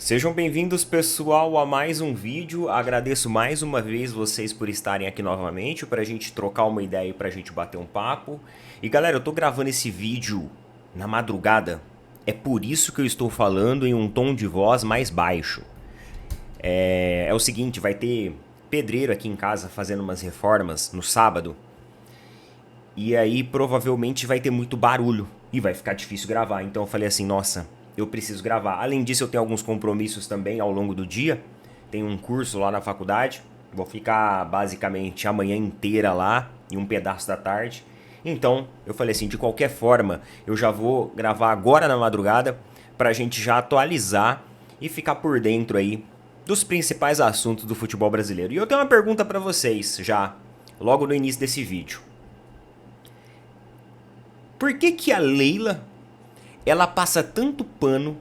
Sejam bem-vindos, pessoal, a mais um vídeo. Agradeço mais uma vez vocês por estarem aqui novamente para a gente trocar uma ideia e para a gente bater um papo. E galera, eu tô gravando esse vídeo na madrugada. É por isso que eu estou falando em um tom de voz mais baixo. É o seguinte, vai ter pedreiro aqui em casa fazendo umas reformas no sábado. E aí provavelmente vai ter muito barulho e vai ficar difícil gravar. Então eu falei assim, nossa, eu preciso gravar. Além disso, eu tenho alguns compromissos também ao longo do dia. Tenho um curso lá na faculdade. Vou ficar basicamente a manhã inteira lá e um pedaço da tarde. Então eu falei assim, de qualquer forma, eu já vou gravar agora na madrugada pra gente já atualizar e ficar por dentro aí dos principais assuntos do futebol brasileiro. E eu tenho uma pergunta pra vocês já, logo no início desse vídeo. Por que que a Leila, ela passa tanto pano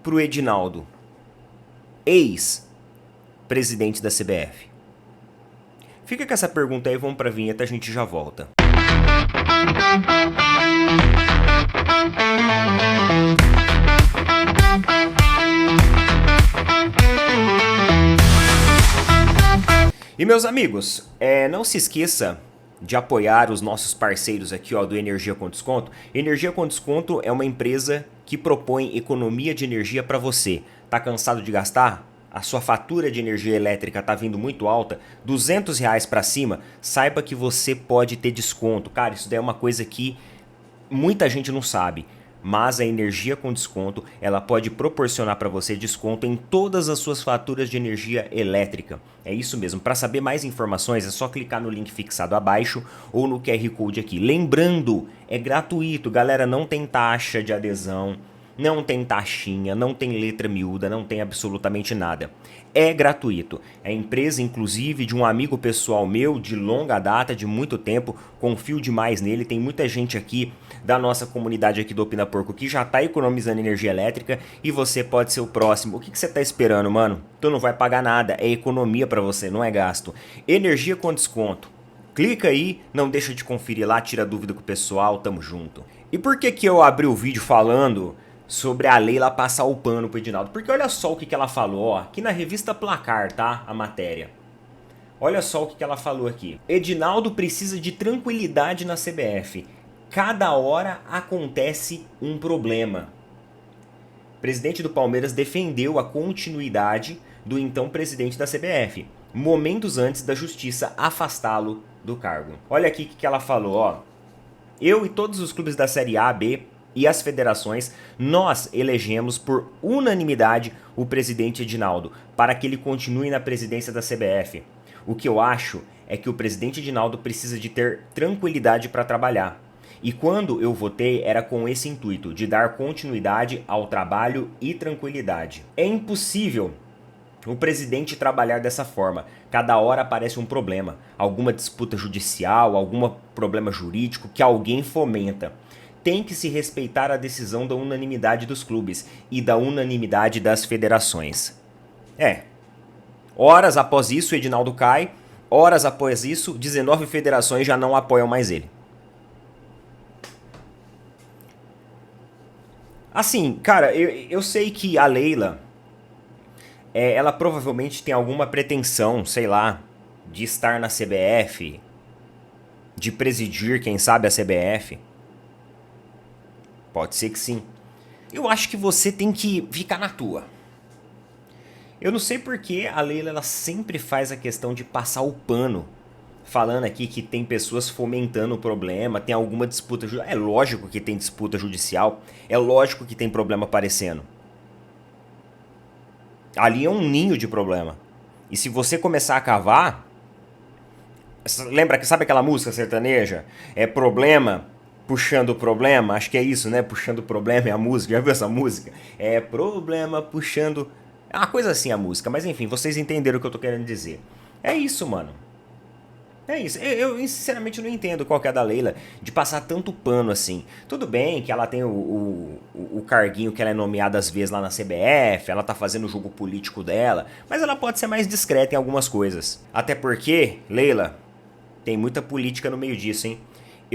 pro Edinaldo, ex-presidente da CBF? Fica com essa pergunta aí, vamos pra vinheta, a gente já volta. E meus amigos, não se esqueça de apoiar os nossos parceiros aqui, ó, do Energia com Desconto. Energia com Desconto é uma empresa que propõe economia de energia para você. Tá cansado de gastar? A sua fatura de energia elétrica tá vindo muito alta, R$ 200 para cima, saiba que você pode ter desconto. Cara, isso daí é uma coisa que muita gente não sabe. Mas a Energia com Desconto, ela pode proporcionar para você desconto em todas as suas faturas de energia elétrica. É isso mesmo. Para saber mais informações é só clicar no link fixado abaixo ou no QR Code aqui. Lembrando, é gratuito, galera, não tem taxa de adesão, não tem taxinha, não tem letra miúda, não tem absolutamente nada. É gratuito. É empresa, inclusive, de um amigo pessoal meu de longa data, de muito tempo. Confio demais nele. Tem muita gente aqui da nossa comunidade aqui do Opina Porco que já tá economizando energia elétrica e você pode ser o próximo. O que você tá esperando, mano? Tu não vai pagar nada. É economia pra você, não é gasto. Energia com desconto. Clica aí, não deixa de conferir lá, tira dúvida com o pessoal, tamo junto. E por que que eu abri o vídeo falando sobre a Leila passar o pano pro Edinaldo? Porque olha só o que ela falou, ó, aqui na revista Placar, tá? A matéria. Olha só o que ela falou aqui. Edinaldo precisa de tranquilidade na CBF. Cada hora acontece um problema. O presidente do Palmeiras defendeu a continuidade do então presidente da CBF, momentos antes da justiça afastá-lo do cargo. Olha aqui o que ela falou, ó. Eu e todos os clubes da Série A, B e as federações, nós elegemos por unanimidade o presidente Edinaldo para que ele continue na presidência da CBF. O que eu acho é que o presidente Edinaldo precisa de ter tranquilidade para trabalhar. E quando eu votei era com esse intuito, de dar continuidade ao trabalho e tranquilidade. É impossível o presidente trabalhar dessa forma. Cada hora aparece um problema, alguma disputa judicial, algum problema jurídico que alguém fomenta. Tem que se respeitar a decisão da unanimidade dos clubes e da unanimidade das federações. Horas após isso, Edinaldo cai. Horas após isso, 19 federações já não apoiam mais ele. Assim, cara, eu sei que a Leila, ela provavelmente tem alguma pretensão, sei lá, de estar na CBF, de presidir, quem sabe, a CBF. Pode ser que sim. Eu acho que você tem que ficar na tua. Eu não sei porque a Leila ela sempre faz a questão de passar o pano, falando aqui que tem pessoas fomentando o problema, tem alguma disputa judicial. É lógico que tem disputa judicial, é lógico que tem problema aparecendo. Ali é um ninho de problema. E se você começar a cavar, lembra que sabe aquela música sertaneja? É problema puxando o problema, acho que é isso, né? Puxando o problema é a música, já viu essa música? É problema puxando... É uma coisa assim a música, mas enfim, vocês entenderam o que eu tô querendo dizer. É isso, mano. É isso. Eu sinceramente não entendo qual que é a da Leila de passar tanto pano assim. Tudo bem que ela tem o carguinho que ela é nomeada às vezes lá na CBF, ela tá fazendo o jogo político dela, mas ela pode ser mais discreta em algumas coisas. Até porque, Leila, tem muita política no meio disso, hein?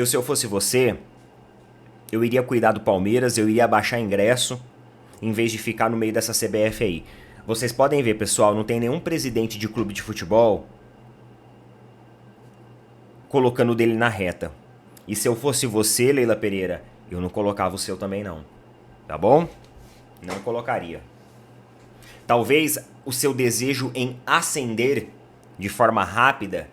Se eu fosse você, eu iria cuidar do Palmeiras, eu iria abaixar ingresso, em vez de ficar no meio dessa CBF aí. Vocês podem ver, pessoal, não tem nenhum presidente de clube de futebol colocando o dele na reta. E se eu fosse você, Leila Pereira, eu não colocava o seu também não. Tá bom? Não colocaria. Talvez o seu desejo em ascender de forma rápida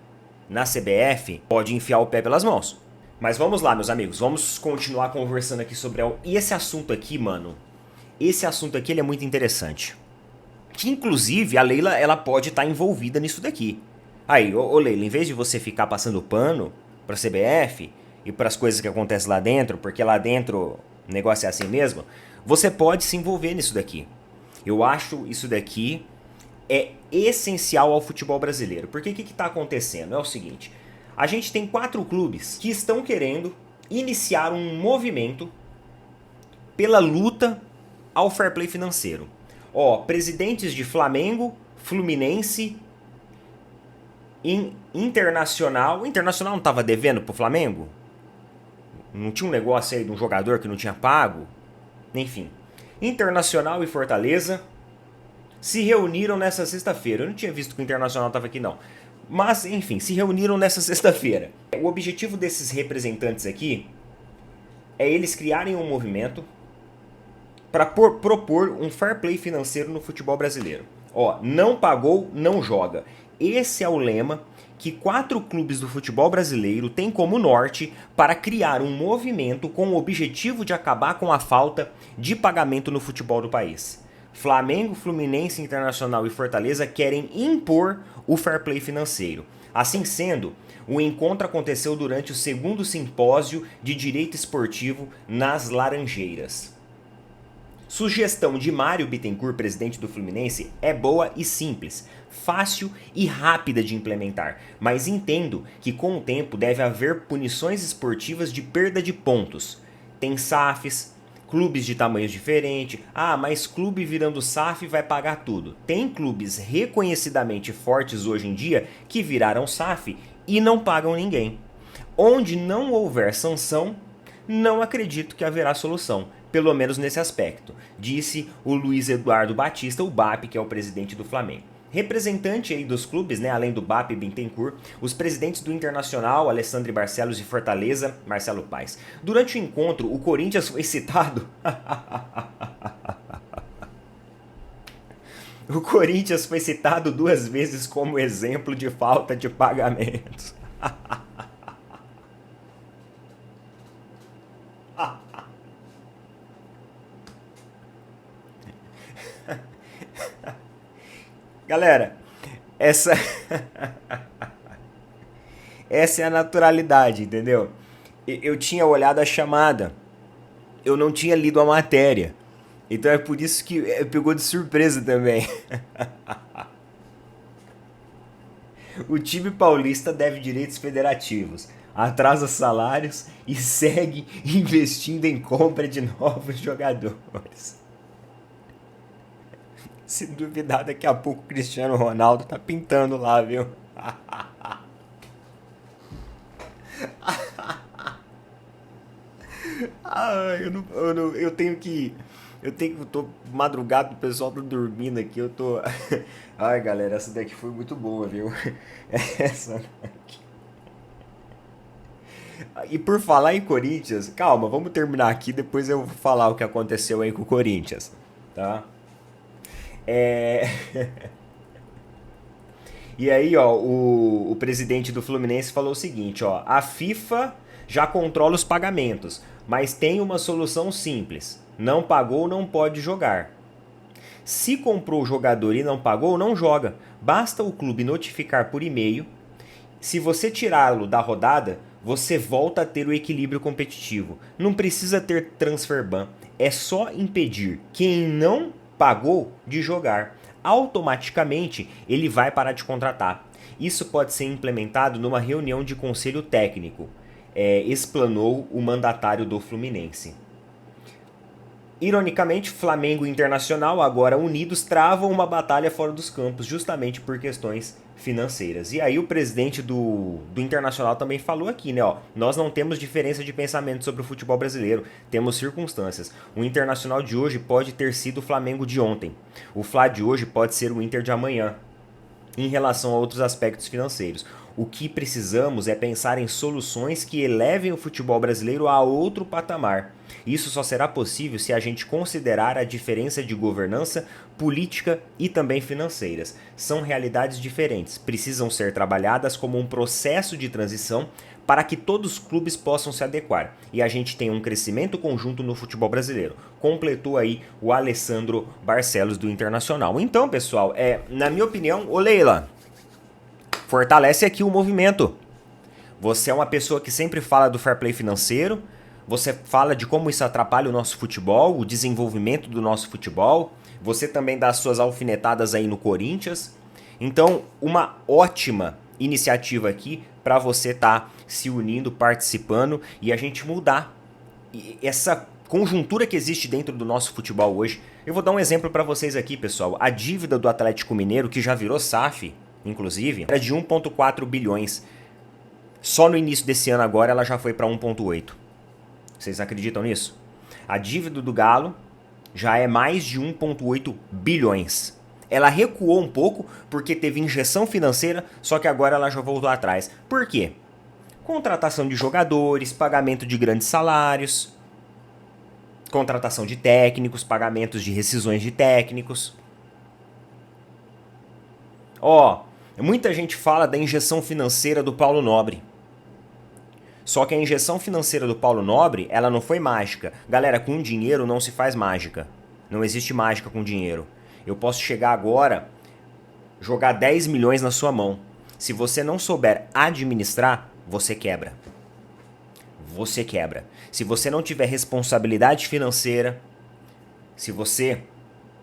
na CBF pode enfiar o pé pelas mãos. Mas vamos lá, meus amigos. Vamos continuar conversando aqui sobre... E esse assunto aqui, mano... Esse assunto aqui ele é muito interessante. Que, inclusive, a Leila ela pode estar envolvida nisso daqui. Aí, ô Leila, em vez de você ficar passando pano pra CBF e pras coisas que acontecem lá dentro, porque lá dentro o negócio é assim mesmo, você pode se envolver nisso daqui. Eu acho isso daqui é essencial ao futebol brasileiro. Porque o que está acontecendo? É o seguinte, a gente tem 4 clubes que estão querendo iniciar um movimento pela luta ao fair play financeiro. Ó, presidentes de Flamengo, Fluminense, Internacional... O Internacional não estava devendo pro Flamengo? Não tinha um negócio aí de um jogador que não tinha pago? Enfim. Internacional e Fortaleza se reuniram nessa sexta-feira. Eu não tinha visto que o Internacional estava aqui não. Mas, enfim, se reuniram nessa sexta-feira. O objetivo desses representantes aqui é eles criarem um movimento para propor um fair play financeiro no futebol brasileiro. Ó, não pagou, não joga. Esse é o lema que 4 clubes do futebol brasileiro têm como norte para criar um movimento com o objetivo de acabar com a falta de pagamento no futebol do país. Flamengo, Fluminense, Internacional e Fortaleza querem impor o fair play financeiro. Assim sendo, o encontro aconteceu durante o 2º simpósio de direito esportivo nas Laranjeiras. Sugestão de Mário Bittencourt, presidente do Fluminense, é boa e simples, fácil e rápida de implementar, mas entendo que com o tempo deve haver punições esportivas de perda de pontos. Tem SAFs, clubes de tamanhos diferentes, mas clube virando SAF vai pagar tudo. Tem clubes reconhecidamente fortes hoje em dia que viraram SAF e não pagam ninguém. Onde não houver sanção, não acredito que haverá solução. Pelo menos nesse aspecto, disse o Luiz Eduardo Batista, o BAP, que é o presidente do Flamengo. Representante aí dos clubes, né, além do BAP e Bittencourt, os presidentes do Internacional, Alessandro Barcelos, e Fortaleza, Marcelo Paes. Durante o encontro, o Corinthians foi citado... O Corinthians foi citado 2 vezes como exemplo de falta de pagamentos. Galera, essa é a naturalidade, entendeu? Eu tinha olhado a chamada, eu não tinha lido a matéria, então é por isso que pegou de surpresa também. O time paulista deve direitos federativos, atrasa salários e segue investindo em compra de novos jogadores. Se duvidar, daqui a pouco o Cristiano Ronaldo tá pintando lá, viu? Eu tô madrugado, o pessoal tá dormindo aqui, eu tô... Ai, galera, essa daqui foi muito boa, viu? Essa daqui... E por falar em Corinthians, calma, vamos terminar aqui, depois eu vou falar o que aconteceu aí com o Corinthians, tá? E aí, ó, o presidente do Fluminense falou o seguinte, ó, a FIFA já controla os pagamentos, mas tem uma solução simples, não pagou, não pode jogar. Se comprou o jogador e não pagou, não joga, basta o clube notificar por e-mail, se você tirá-lo da rodada, você volta a ter o equilíbrio competitivo, não precisa ter transfer ban, é só impedir quem não pagou de jogar. Automaticamente ele vai parar de contratar. Isso pode ser implementado numa reunião de conselho técnico, explanou o mandatário do Fluminense. Ironicamente, Flamengo e Internacional, agora unidos, travam uma batalha fora dos campos, justamente por questões financeiras. E aí o presidente do Internacional também falou aqui, né? Ó, nós não temos diferença de pensamento sobre o futebol brasileiro, temos circunstâncias. O Internacional de hoje pode ter sido o Flamengo de ontem. O Fla de hoje pode ser o Inter de amanhã, em relação a outros aspectos financeiros. O que precisamos é pensar em soluções que elevem o futebol brasileiro a outro patamar. Isso só será possível se a gente considerar a diferença de governança, política e também financeiras. São realidades diferentes, precisam ser trabalhadas como um processo de transição para que todos os clubes possam se adequar e a gente tenha um crescimento conjunto no futebol brasileiro. Completou aí o Alessandro Barcelos do Internacional. Então, pessoal, na minha opinião, ô Leila, fortalece aqui o movimento. Você é uma pessoa que sempre fala do fair play financeiro, você fala de como isso atrapalha o nosso futebol, o desenvolvimento do nosso futebol, você também dá as suas alfinetadas aí no Corinthians. Então, uma ótima iniciativa aqui para você estar se unindo, participando e a gente mudar essa conjuntura que existe dentro do nosso futebol hoje. Eu vou dar um exemplo para vocês aqui, pessoal. A dívida do Atlético Mineiro, que já virou SAF, inclusive, era de 1,4 bilhões. Só no início desse ano agora ela já foi para 1,8. Vocês acreditam nisso? A dívida do Galo já é mais de 1,8 bilhões. Ela recuou um pouco porque teve injeção financeira, só que agora ela já voltou atrás. Por quê? Contratação de jogadores, pagamento de grandes salários, contratação de técnicos, pagamentos de rescisões de técnicos. Muita gente fala da injeção financeira do Paulo Nobre. Só que a injeção financeira do Paulo Nobre, ela não foi mágica. Galera, com dinheiro não se faz mágica. Não existe mágica com dinheiro. Eu posso chegar agora, jogar 10 milhões na sua mão. Se você não souber administrar, você quebra. Você quebra. Se você não tiver responsabilidade financeira, se você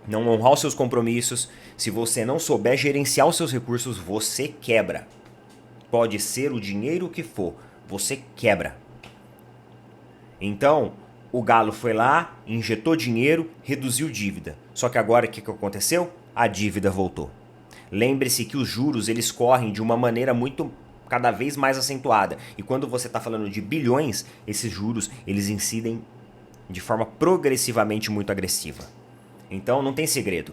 não honrar os seus compromissos, se você não souber gerenciar os seus recursos, você quebra. Pode ser o dinheiro que for, você quebra. Então, o Galo foi lá, injetou dinheiro, reduziu dívida. Só que agora o que aconteceu? A dívida voltou. Lembre-se que os juros eles correm de uma maneira cada vez mais acentuada. E quando você está falando de bilhões, esses juros eles incidem de forma progressivamente muito agressiva. Então não tem segredo.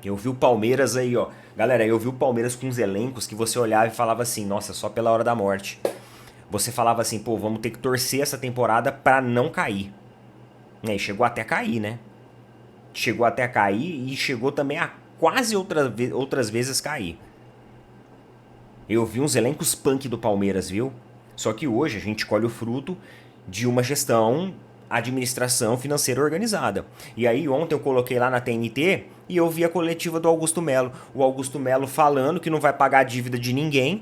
Eu vi o Palmeiras aí, ó. Galera, eu vi o Palmeiras com uns elencos que você olhava e falava assim, nossa, só pela hora da morte. Você falava assim, pô, vamos ter que torcer essa temporada pra não cair. E chegou até a cair, né? Chegou até a cair e chegou também a quase outras vezes cair. Eu vi uns elencos punk do Palmeiras, viu? Só que hoje a gente colhe o fruto de uma gestão, administração financeira organizada. E aí ontem eu coloquei lá na TNT e eu vi a coletiva do Augusto Melo. O Augusto Melo falando que não vai pagar a dívida de ninguém,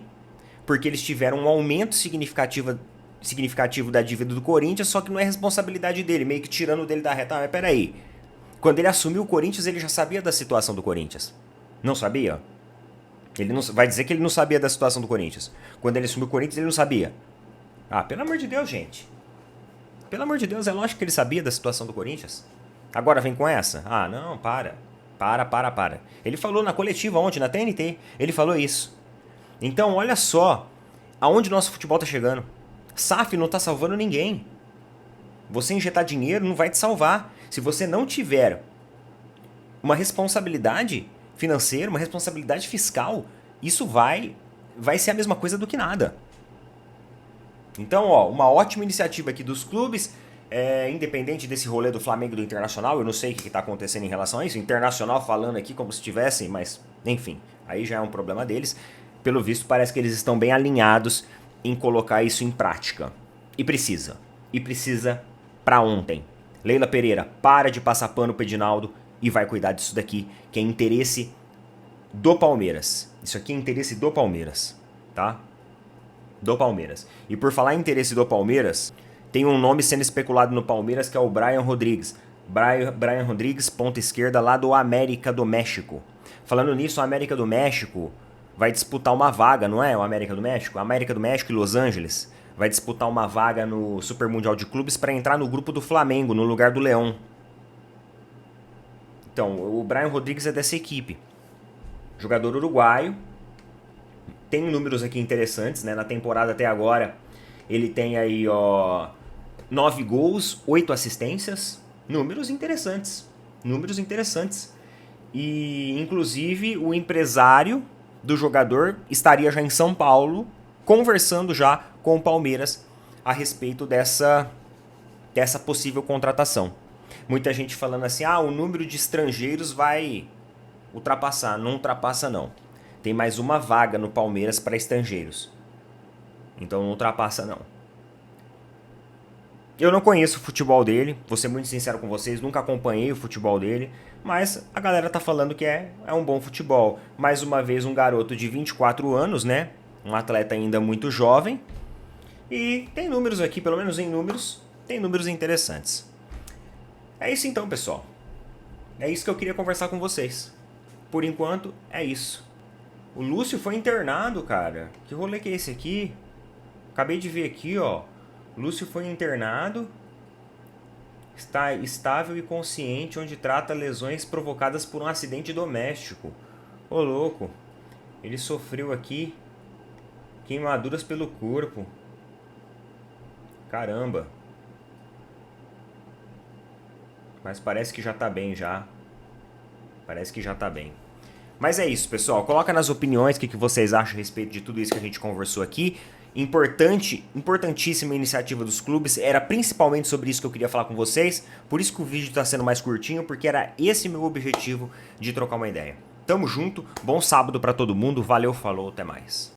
porque eles tiveram um aumento significativo da dívida do Corinthians, só que não é responsabilidade dele, meio que tirando dele da reta. Mas peraí, quando ele assumiu o Corinthians, ele já sabia da situação do Corinthians. Não sabia? Ele não vai dizer que ele não sabia da situação do Corinthians. Quando ele assumiu o Corinthians, ele não sabia. Ah, pelo amor de Deus, gente. Pelo amor de Deus, é lógico que ele sabia da situação do Corinthians. Agora vem com essa? Ah, não, para. Para. Ele falou na coletiva ontem, na TNT. Ele falou isso. Então, olha só aonde nosso futebol tá chegando. SAF não tá salvando ninguém. Você injetar dinheiro não vai te salvar. Se você não tiver uma responsabilidade financeira, uma responsabilidade fiscal, isso vai ser a mesma coisa do que nada. Então, uma ótima iniciativa aqui dos clubes, independente desse rolê do Flamengo e do Internacional, eu não sei o que está acontecendo em relação a isso, Internacional falando aqui como se tivessem, mas enfim, aí já é um problema deles. Pelo visto, parece que eles estão bem alinhados em colocar isso em prática. E precisa pra ontem. Leila Pereira, para de passar pano pro Edinaldo e vai cuidar disso daqui, que é interesse do Palmeiras. Isso aqui é interesse do Palmeiras, tá? Do Palmeiras. E por falar em interesse do Palmeiras, tem um nome sendo especulado no Palmeiras que é o Brian Rodrigues. Brian Rodrigues, ponta esquerda, lá do América do México. Falando nisso, o América do México vai disputar uma vaga, não é? O América do México? América do México e Los Angeles vai disputar uma vaga no Super Mundial de Clubes para entrar no grupo do Flamengo, no lugar do Leão. Então, o Brian Rodrigues é dessa equipe. Jogador uruguaio. Tem números aqui interessantes, né? Na temporada até agora, ele tem aí, ó, 9 gols, 8 assistências. Números interessantes. Números interessantes. E, inclusive, o empresário do jogador estaria já em São Paulo, conversando já com o Palmeiras a respeito dessa possível contratação. Muita gente falando assim, o número de estrangeiros vai ultrapassar. Não ultrapassa, não. Tem mais uma vaga no Palmeiras para estrangeiros. Então não ultrapassa, não. Eu não conheço o futebol dele, vou ser muito sincero com vocês, nunca acompanhei o futebol dele, mas a galera tá falando que é um bom futebol. Mais uma vez, um garoto de 24 anos, né? Um atleta ainda muito jovem. E tem números aqui, pelo menos em números, tem números interessantes. É isso então, pessoal. É isso que eu queria conversar com vocês. Por enquanto, é isso. O Lúcio foi internado, cara. Que rolê que é esse aqui? Acabei de ver aqui, ó. Lúcio foi internado, está estável e consciente, onde trata lesões provocadas por um acidente doméstico. Ô, louco. Ele sofreu aqui queimaduras pelo corpo. Caramba. Mas parece que já tá bem já. Parece que já tá bem. Mas é isso, pessoal. Coloca nas opiniões o que vocês acham a respeito de tudo isso que a gente conversou aqui. Importantíssima iniciativa dos clubes. Era principalmente sobre isso que eu queria falar com vocês. Por isso que o vídeo está sendo mais curtinho, porque era esse meu objetivo de trocar uma ideia. Tamo junto. Bom sábado para todo mundo. Valeu, falou, até mais.